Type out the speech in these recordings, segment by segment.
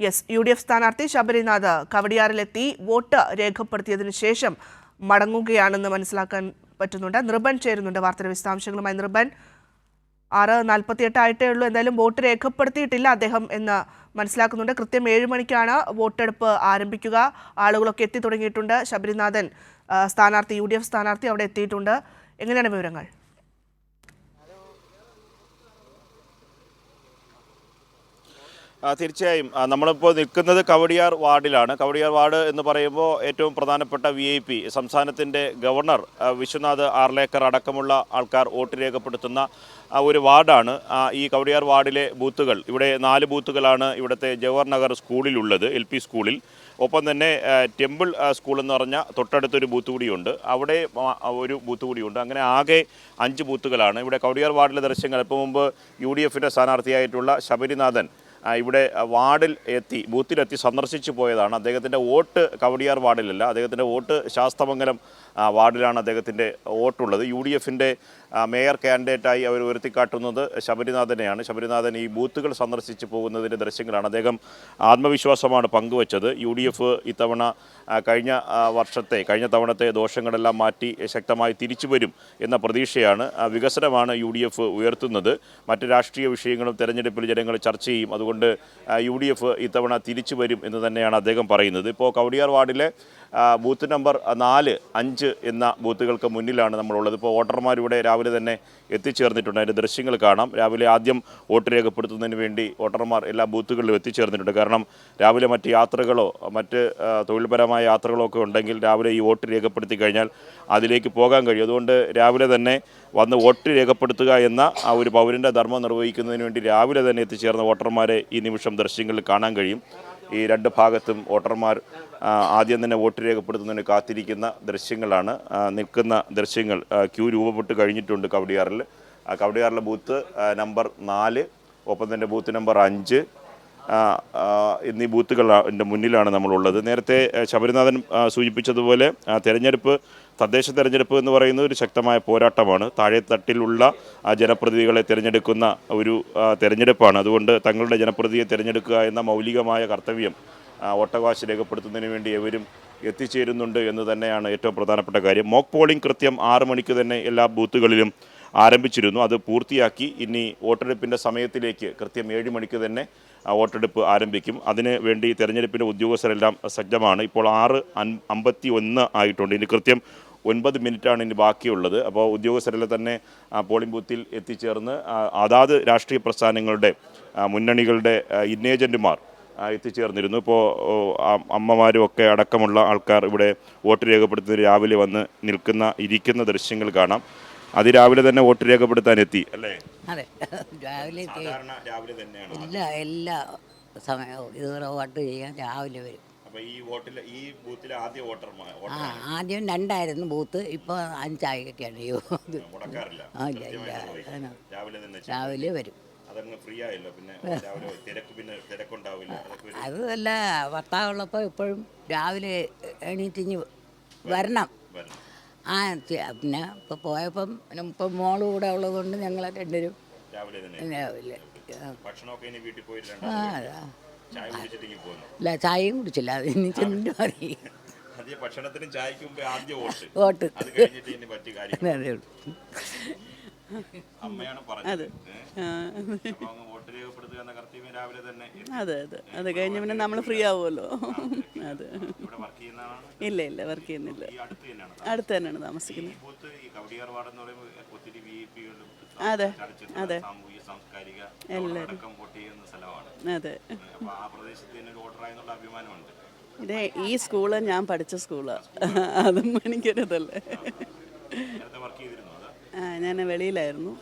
Yes, UDF സ്ഥാനാർത്ഥി Sabarinath കവടിയാറിലെത്തി vote രേഖപ്പെടുത്തിയതിനു ശേഷം മടങ്ങുകയാണെന്ന് മനസ്സിലാക്കാൻ പറ്റുന്നുണ്ട്. നിർബൻ ചേരുന്നുണ്ട് വാർത്തയുടെ വിശദാംശങ്ങളുമായി. നിർബൻ, 6:48 ആയിട്ടേ ഉള്ളൂ, എന്തായാലും വോട്ട് രേഖപ്പെടുത്തിയിട്ടില്ല അദ്ദേഹം എന്ന് മനസ്സിലാക്കുന്നുണ്ട്. കൃത്യം 7 മണിക്കാണ് വോട്ടെടുപ്പ് ആരംഭിക്കുക. ആളുകളൊക്കെ എത്തി തുടങ്ങിയിട്ടുണ്ട്. ശബരിനാഥൻ സ്ഥാനാർത്ഥി, UDF സ്ഥാനാർത്ഥി അവിടെ എത്തിയിട്ടുണ്ട്. എങ്ങനെയാണ് വിവരങ്ങൾ? തീർച്ചയായും നമ്മളിപ്പോൾ നിൽക്കുന്നത് കവടിയാർ വാർഡിലാണ്. കവടിയാർ വാർഡ് എന്ന് പറയുമ്പോൾ ഏറ്റവും പ്രധാനപ്പെട്ട VIP സംസ്ഥാനത്തിൻ്റെ ഗവർണർ വിശ്വനാഥ് ആർലേക്കർ അടക്കമുള്ള ആൾക്കാർ വോട്ട് രേഖപ്പെടുത്തുന്ന ഒരു വാർഡാണ് ഈ കവടിയാർ വാർഡിലെ ബൂത്തുകൾ. ഇവിടെ 4 ബൂത്തുകളാണ് ഇവിടുത്തെ ജവഹർ നഗർ സ്കൂളിലുള്ളത്, LP സ്കൂളിൽ. ഒപ്പം തന്നെ ടെമ്പിൾ സ്കൂൾ എന്ന് പറഞ്ഞ തൊട്ടടുത്തൊരു ബൂത്ത് കൂടിയുണ്ട്, അവിടെ ഒരു ബൂത്ത് കൂടിയുണ്ട്. അങ്ങനെ ആകെ 5 ബൂത്തുകളാണ് ഇവിടെ കവടിയാർ വാർഡിലെ ദൃശ്യങ്ങൾ. ഇപ്പോൾ മുമ്പ് UDFൻ്റെ സ്ഥാനാർത്ഥിയായിട്ടുള്ള ശബരിനാഥൻ ഇവിടെ വാർഡിൽ എത്തി, ബൂത്തിലെത്തി സന്ദർശിച്ചു പോയതാണ്. അദ്ദേഹത്തിൻ്റെ വോട്ട് കവടിയാർ വാർഡിലല്ല, അദ്ദേഹത്തിൻ്റെ വോട്ട് ശാസ്തമംഗലം വാർഡിലാണ് അദ്ദേഹത്തിൻ്റെ വോട്ടുള്ളത്. UDFൻ്റെ മേയർ കാൻഡിഡേറ്റായി അവർ ഉയർത്തിക്കാട്ടുന്നത് ശബരിനാഥനെയാണ്. ശബരിനാഥൻ ഈ ബൂത്തുകൾ സന്ദർശിച്ച് പോകുന്നതിൻ്റെ ദൃശ്യങ്ങളാണ്. അദ്ദേഹം ആത്മവിശ്വാസമാണ് പങ്കുവച്ചത്. UDF ഇത്തവണ കഴിഞ്ഞ തവണത്തെ ദോഷങ്ങളെല്ലാം മാറ്റി ശക്തമായി തിരിച്ചു വരും എന്ന പ്രതീക്ഷയാണ്, വികസനമാണ് UDF ഉയർത്തുന്നത്. മറ്റ് രാഷ്ട്രീയ വിഷയങ്ങളും തെരഞ്ഞെടുപ്പിൽ ജനങ്ങൾ ചർച്ച ചെയ്യും. അതുകൊണ്ട് UDF ഇത്തവണ തിരിച്ചു വരും എന്ന് തന്നെയാണ് അദ്ദേഹം പറയുന്നത്. ഇപ്പോൾ കവടിയാർ വാർഡിലെ ബൂത്ത് നമ്പർ 4, 5 എന്ന ബൂത്തുകൾക്ക് മുന്നിലാണ് നമ്മളുള്ളത്. ഇപ്പോൾ വോട്ടർമാരിവിടെ രാവിലെ തന്നെ എത്തിച്ചേർന്നിട്ടുണ്ട്. അതിൻ്റെ ദൃശ്യങ്ങൾ കാണാം. രാവിലെ ആദ്യം വോട്ട് രേഖപ്പെടുത്തുന്നതിന് വേണ്ടി വോട്ടർമാർ എല്ലാ ബൂത്തുകളിലും എത്തിച്ചേർന്നിട്ടുണ്ട്. കാരണം രാവിലെ മറ്റ് യാത്രകളോ മറ്റ് തൊഴിൽപരമായ യാത്രകളോ ഒക്കെ ഉണ്ടെങ്കിൽ രാവിലെ ഈ വോട്ട് രേഖപ്പെടുത്തി കഴിഞ്ഞാൽ അതിലേക്ക് പോകാൻ കഴിയും. അതുകൊണ്ട് രാവിലെ തന്നെ വന്ന് വോട്ട് രേഖപ്പെടുത്തുക എന്ന ആ ഒരു പൗരൻ്റെ ധർമ്മം നിർവഹിക്കുന്നതിന് വേണ്ടി രാവിലെ തന്നെ എത്തിച്ചേർന്ന വോട്ടർമാരെ ഈ നിമിഷം ദൃശ്യങ്ങളിൽ കാണാൻ കഴിയും. ഈ 2 ഭാഗത്തും വോട്ടർമാർ ആദ്യം തന്നെ വോട്ട് രേഖപ്പെടുത്തുന്നതിന് കാത്തിരിക്കുന്ന ദൃശ്യങ്ങളാണ് നിൽക്കുന്ന ദൃശ്യങ്ങൾ. ക്യൂ രൂപപ്പെട്ട് കഴിഞ്ഞിട്ടുണ്ട് കവടിയാറിലെ ബൂത്ത് നമ്പർ 4, ഒപ്പം തന്നെ ബൂത്ത് നമ്പർ 5 എന്നീ ബൂത്തുകളുടെ മുന്നിലാണ് നമ്മളുള്ളത്. നേരത്തെ ശബരിനാഥൻ സൂചിപ്പിച്ചതുപോലെ തദ്ദേശ തെരഞ്ഞെടുപ്പ് എന്ന് പറയുന്നത് ഒരു ശക്തമായ പോരാട്ടമാണ്. താഴെത്തട്ടിലുള്ള ജനപ്രതിനിധികളെ തിരഞ്ഞെടുക്കുന്ന ഒരു തെരഞ്ഞെടുപ്പാണ്. അതുകൊണ്ട് തങ്ങളുടെ ജനപ്രതിനിധിയെ തിരഞ്ഞെടുക്കുക എന്ന മൗലികമായ കർത്തവ്യം വോട്ടവകാശം രേഖപ്പെടുത്തുന്നതിന് വേണ്ടി എവരും എത്തിച്ചേരുന്നുണ്ട് എന്ന് തന്നെയാണ് ഏറ്റവും പ്രധാനപ്പെട്ട കാര്യം. മോക്ക് പോളിംഗ് കൃത്യം 6 മണിക്ക് തന്നെ എല്ലാ ബൂത്തുകളിലും ആരംഭിച്ചിരുന്നു. അത് പൂർത്തിയാക്കി ഇനി വോട്ടെടുപ്പിൻ്റെ സമയത്തിലേക്ക് കൃത്യം 7 മണിക്ക് തന്നെ വോട്ടെടുപ്പ് ആരംഭിക്കും. അതിന് വേണ്ടി തെരഞ്ഞെടുപ്പിൻ്റെ ഉദ്യോഗസ്ഥരെല്ലാം സജ്ജമാണ്. ഇപ്പോൾ 6:51 ആയിട്ടുണ്ട്. ഇനി കൃത്യം 9 മിനിറ്റാണ് ഇനി ബാക്കിയുള്ളത്. അപ്പോൾ ഉദ്യോഗസ്ഥരെല്ലാം തന്നെ പോളിംഗ് ബൂത്തിൽ എത്തിച്ചേർന്ന് അതാത് രാഷ്ട്രീയ പ്രസ്ഥാനങ്ങളുടെ മുന്നണികളുടെ ഏജന്റുമാർ എത്തിച്ചേർന്നിരുന്നു. ഇപ്പോൾ അമ്മമാരും ഒക്കെ അടക്കമുള്ള ആൾക്കാർ ഇവിടെ വോട്ട് രേഖപ്പെടുത്തുന്നതിന് രാവിലെ വന്ന് ഇരിക്കുന്ന ദൃശ്യങ്ങൾ കാണാം. അതിരാവിലെ തന്നെ വോട്ട് രേഖപ്പെടുത്താൻ എത്തി അല്ലേ? അതെ, രാവിലെ തന്നെയാണ് എല്ലാ സമയവും ഇതുവരെ വോട്ട് ചെയ്യാൻ രാവിലെ വരും. ഈ ബൂത്തിലെ ആദ്യ വോട്ടർമാർ ആദ്യം 2 ബൂത്ത്, ഇപ്പോൾ 5 ആയിട്ടൊക്കെയാണ്. രാവിലെ വരും. അതല്ല, ഭർത്താവുള്ളപ്പോൾ ഇപ്പോഴും രാവിലെ എണീറ്റിഞ്ഞ് വരണം. പിന്നെ ഇപ്പോൾ പോയപ്പം ഇപ്പം മോള് കൂടെ ഉള്ളതുകൊണ്ട് ഞങ്ങൾ 2 രാവിലെ. ഇല്ല, ചായയും കുടിച്ചില്ല, അത് ഇനി ചെന്നിട്ട് മതി. വോട്ട് അതെ കഴിഞ്ഞ പിന്നെ നമ്മൾ ഫ്രീ ആവുമല്ലോ. അതെ, ഇല്ല വർക്ക് ചെയ്യുന്നില്ല, അടുത്ത് തന്നെയാണ് താമസിക്കുന്നത്. അതെ എല്ലാവരും അതെ. ഇതേ ഈ സ്കൂള് ഞാൻ പഠിച്ച സ്കൂളാണ്, അതും എനിക്കൊരിതല്ലേ. ഞാൻ വെളിയിലായിരുന്നു.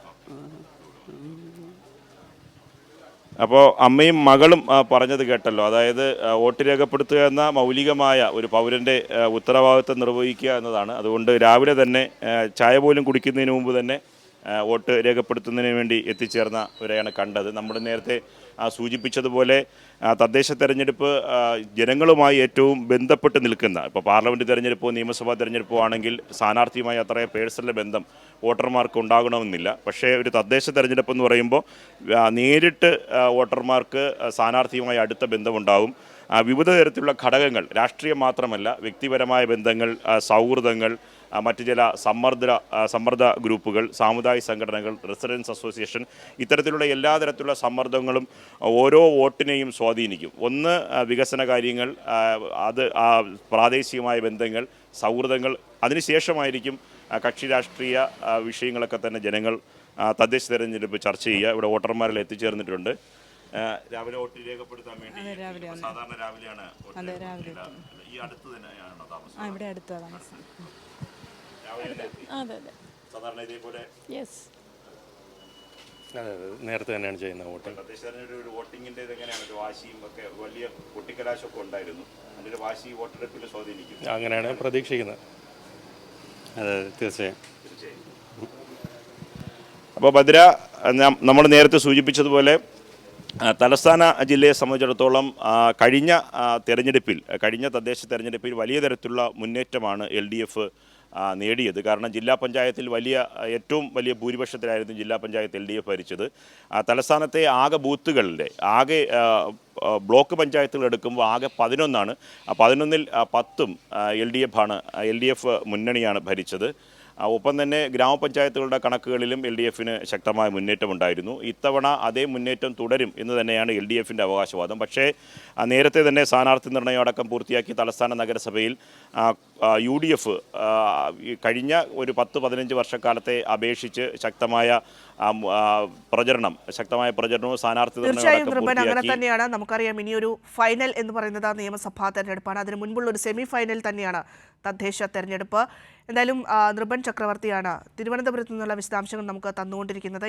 അപ്പോൾ അമ്മയും മകളും പറഞ്ഞത് കേട്ടല്ലോ. അതായത് വോട്ട് രേഖപ്പെടുത്തുക എന്ന മൗലികമായ ഒരു പൗരൻ്റെ ഉത്തരവാദിത്വം നിർവഹിക്കുക എന്നതാണ്. അതുകൊണ്ട് രാവിലെ തന്നെ ചായ പോലും കുടിക്കുന്നതിന് മുമ്പ് തന്നെ വോട്ട് രേഖപ്പെടുത്തുന്നതിന് വേണ്ടി എത്തിച്ചേർന്നവരെയാണ് കണ്ടത്. നമ്മൾ നേരത്തെ സൂചിപ്പിച്ചതുപോലെ തദ്ദേശ തെരഞ്ഞെടുപ്പ് ജനങ്ങളുമായി ഏറ്റവും ബന്ധപ്പെട്ട് നിൽക്കുന്ന, ഇപ്പോൾ പാർലമെൻറ്റ് തെരഞ്ഞെടുപ്പോ നിയമസഭാ തെരഞ്ഞെടുപ്പോ ആണെങ്കിൽ സ്ഥാനാർത്ഥിയുമായി അത്ര പേഴ്സണൽ ബന്ധം വോട്ടർമാർക്ക് ഉണ്ടാകണമെന്നില്ല. പക്ഷേ ഒരു തദ്ദേശ തെരഞ്ഞെടുപ്പ് എന്ന് പറയുമ്പോൾ നേരിട്ട് വോട്ടർമാർക്ക് സ്ഥാനാർത്ഥിയുമായി അടുത്ത ബന്ധമുണ്ടാകും. വിവിധ തരത്തിലുള്ള ഘടകങ്ങൾ, രാഷ്ട്രീയം മാത്രമല്ല, വ്യക്തിപരമായ ബന്ധങ്ങൾ, സൗഹൃദങ്ങൾ, മറ്റ് ചില സമ്മർദ്ദ ഗ്രൂപ്പുകൾ, സാമുദായിക സംഘടനകൾ, റെസിഡൻസ് അസോസിയേഷൻ, ഇത്തരത്തിലുള്ള എല്ലാ തരത്തിലുള്ള സമ്മർദ്ദങ്ങളും ഓരോ വോട്ടിനെയും സ്വാധീനിക്കും. ഒന്ന് വികസന കാര്യങ്ങൾ, അത് പ്രാദേശികമായ ബന്ധങ്ങൾ, സൗഹൃദങ്ങൾ, അതിനുശേഷമായിരിക്കും കക്ഷി രാഷ്ട്രീയ വിഷയങ്ങളൊക്കെ തന്നെ ജനങ്ങൾ തദ്ദേശ തെരഞ്ഞെടുപ്പ് ചർച്ച ചെയ്യുക. ഇവിടെ വോട്ടർമാരിൽ എത്തിച്ചേർന്നിട്ടുണ്ട്. രാവിലെ വോട്ട് രേഖപ്പെടുത്താൻ വേണ്ടി സാധാരണ രാവിലെയാണ് ഈ അടുത്ത് തന്നെയാണോ താമസം? ഇവിടെ അടുത്താണ് താമസം. സാധാരണ ഇതേപോലെ നേരത്തെ തന്നെയാണ് ചെയ്യുന്നത് വോട്ടിംഗ്. തദ്ദേശ തെരഞ്ഞെടുപ്പ് വോട്ടിങ്ങിൻ്റെ എങ്ങനെയാണ്? ഒരു വാശിയും ഒക്കെ വലിയ പൊട്ടിക്കലാശമൊക്കെ ഉണ്ടായിരുന്നു. അതിൻ്റെ ഒരു വാശി വോട്ടെടുപ്പിൽ സ്വാധീനിക്കും അങ്ങനെയാണ് പ്രതീക്ഷിക്കുന്നത്. അതെ, തീർച്ചയായും. അപ്പോൾ ഭദ്ര, നമ്മൾ നേരത്തെ സൂചിപ്പിച്ചതുപോലെ തലസ്ഥാന ജില്ലയെ സംബന്ധിച്ചിടത്തോളം കഴിഞ്ഞ തദ്ദേശ തെരഞ്ഞെടുപ്പിൽ വലിയ തരത്തിലുള്ള മുന്നേറ്റമാണ് LDF നേടിയത്. കാരണം ജില്ലാ പഞ്ചായത്തിൽ ഏറ്റവും വലിയ ഭൂരിപക്ഷത്തിലായിരുന്നു ജില്ലാ പഞ്ചായത്ത് LDF ഭരിച്ചത്. തലസ്ഥാനത്തെ ആകെ ബൂത്തുകളുടെ ബ്ലോക്ക് പഞ്ചായത്തുകൾ എടുക്കുമ്പോൾ ആകെ 11 11-ൽ 10 LDF മുന്നണിയാണ് ഭരിച്ചത്. ഒപ്പം തന്നെ ഗ്രാമപഞ്ചായത്തുകളുടെ കണക്കുകളിലും LDFന് ശക്തമായ മുന്നേറ്റമുണ്ടായിരുന്നു. ഇത്തവണ അതേ മുന്നേറ്റം തുടരും എന്ന് തന്നെയാണ് LDFൻ്റെ അവകാശവാദം. പക്ഷേ നേരത്തെ തന്നെ സ്ഥാനാർത്ഥി നിർണയം അടക്കം പൂർത്തിയാക്കി തലസ്ഥാന നഗരസഭയിൽ UDF കഴിഞ്ഞ ഒരു 10-15 വർഷക്കാലത്തെ അപേക്ഷിച്ച് ശക്തമായ പ്രചരണവും സ്ഥാനാർത്ഥി തീർച്ചയായും നിർഭൻ അങ്ങനെ തന്നെയാണ്. നമുക്കറിയാം, ഇനിയൊരു ഫൈനൽ എന്ന് പറയുന്നത് നിയമസഭാ തെരഞ്ഞെടുപ്പാണ്. അതിന് മുൻപുള്ള ഒരു സെമി ഫൈനൽ തന്നെയാണ് തദ്ദേശ തെരഞ്ഞെടുപ്പ്. എന്തായാലും നിർഭൻ ചക്രവർത്തിയാണ് തിരുവനന്തപുരത്ത് നിന്നുള്ള വിശദാംശങ്ങൾ നമുക്ക് തന്നുകൊണ്ടിരിക്കുന്നത്.